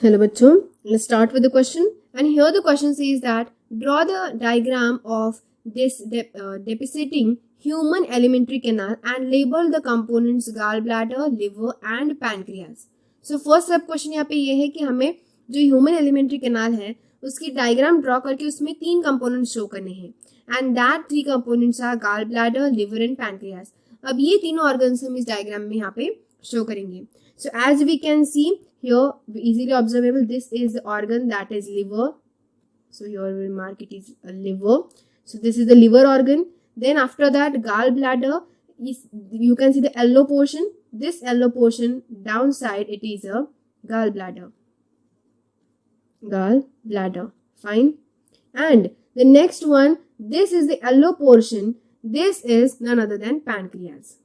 Hello बच्चों, let's start with the question. And here the question says that draw the diagram of this depicting human alimentary canal and label the components gallbladder, liver and pancreas. So first सब question यहाँ पे ये है कि हमें जो human alimentary canal है उसकी डायग्राम ड्रॉ करके उसमें 3 कंपोनेंट्स शो करने हैं and that 3 components are gall bladder, liver and pancreas. अब ये तीनों ऑर्गन्स हम इस डायग्राम में यहाँ पे शो करेंगे. So as we can see here, easily observable, this is the organ that is liver. So here we mark it is a liver. So this is the liver organ. Then after that, gallbladder is, you can see the yellow portion. This yellow portion downside, it is a gallbladder. Gallbladder. Fine. And the next one, this is the yellow portion. This is none other than pancreas.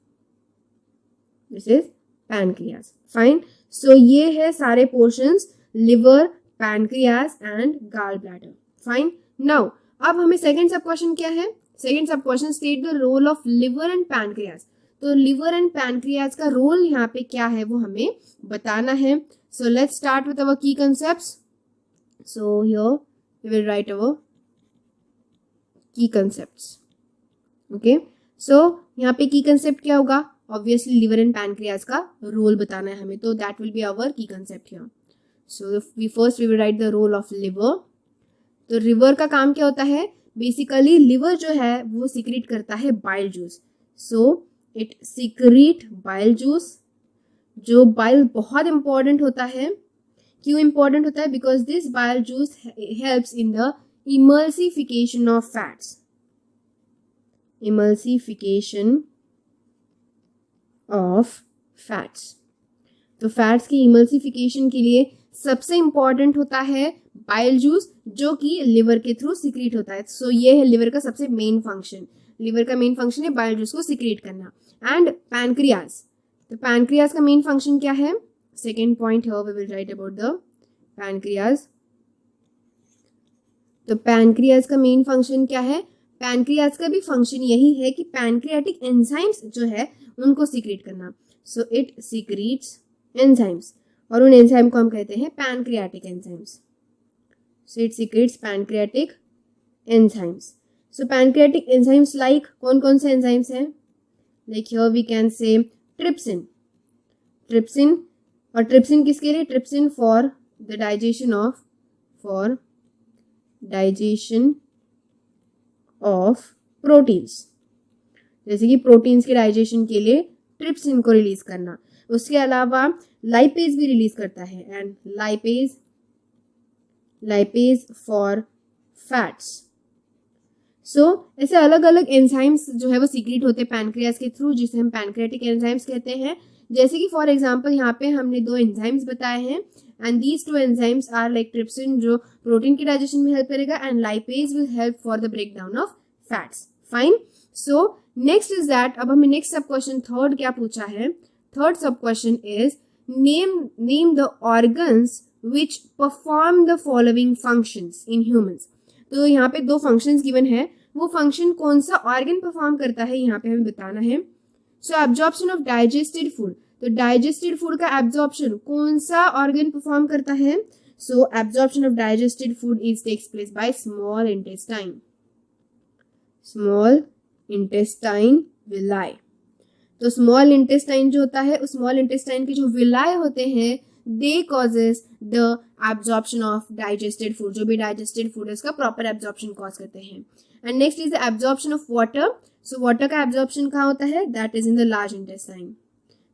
This is pancreas. Fine. So ये है सारे portions liver, pancreas and gallbladder. Fine. Now अब हमें second sub question क्या है? Second sub question state the role of liver and pancreas. तो liver and pancreas का role यहाँ पे क्या है वो हमें बताना है. So let's start with our key concepts. So here we will write our key concepts. Okay. So यहाँ पे key concept क्या होगा? Obviously liver and pancreas का रोल बताना है हमें, तो that will be our key concept here. So we will write the role of liver. तो liver का काम क्या होता है? Basically liver जो है वो secrete करता है bile juice. So it secrete bile juice. जो bile बहुत important होता है. क्यों important होता है? Because this bile juice helps in the emulsification of fats. Emulsification of fats. तो फैट्स की इमल्सिफिकेशन के लिए सबसे इंपॉर्टेंट होता है बाइल जूस जो कि लिवर के थ्रू सिक्रीट होता है. सो ये है लिवर का सबसे मेन फंक्शन. लिवर का मेन फंक्शन है बाइल जूस को सिक्रीट करना. एंड पैनक्रियाज, तो पैनक्रियाज का मेन फंक्शन क्या है? Second point here we will write about the pancreas. तो पैनक्रियाज का मेन फंक्शन क्या है? पैनक्रियाज का भी फंक्शन यही है कि पैनक्रियाटिक एंजाइम्स जो है उनको सीक्रेट करना. सो इट सीक्रेट्स एंजाइम्स और उन एंजाइम को हम कहते हैं pancreatic enzymes. So it secretes pancreatic enzymes. So pancreatic enzymes like कौन कौन से एंजाइम्स हैं? Like here we can say trypsin. Trypsin, और ट्रिप्सिन किसके लिए? Trypsin for the digestion of proteins. जैसे कि प्रोटीन्स के डाइजेशन के लिए ट्रिप्सिन को रिलीज करना. उसके अलावा लाइपेज भी रिलीज करता है एंड लाइपेज फॉर फैट्स. सो ऐसे अलग अलग एंजाइम्स जो है वो सीक्रेट होते हैं पैनक्रियाज के थ्रू, जिसे हम पैनक्रियाटिक एंजाइम्स कहते हैं. जैसे कि फॉर एग्जांपल यहाँ पे हमने 2 एंजाइम्स बताए हैं and these 2 enzymes are like trypsin जो प्रोटीन के डाइजेशन में हेल्प करेगा and lipase will help for the break down of fats. Fine. So next is that, अब हमें नेक्स्ट सब क्वेश्चन थर्ड क्या पूछा है? थर्ड सब question is name the organs which perform the following functions in humans. तो यहाँ पे 2 फंक्शंस गिवन है, वो फंक्शन कौन सा ऑर्गन परफॉर्म करता है यहाँ पे हमें बताना है. So absorption of digested food. तो डाइजेस्टेड फूड का एब्जॉर्प्शन कौन सा ऑर्गन परफॉर्म करता है? So absorption of digested food is takes place by small intestine. Small intestine villi. तो स्मॉल इंटेस्टाइन जो होता है, उस स्मॉल इंटेस्टाइन के जो विलाई होते हैं they causes the absorption of digested food. जो भी डाइजेस्टेड फूड है उसका प्रॉपर एब्जॉर्प्शन कॉज करते हैं. And next is the absorption of water. So water का एब्जॉर्प्शन कहाँ होता है? That is in the large intestine.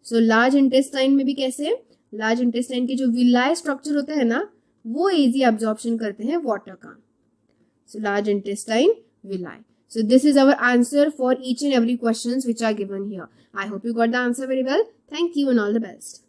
So large intestine में भी कैसे? लार्ज इंटेस्टाइन के जो विलाई स्ट्रक्चर होता है ना वो इजी एब्जॉर्प्शन करते हैं वाटर का. So large intestine villi. So this is our answer for each and every questions which are given here. I hope you got the answer very well. Thank you and all the best.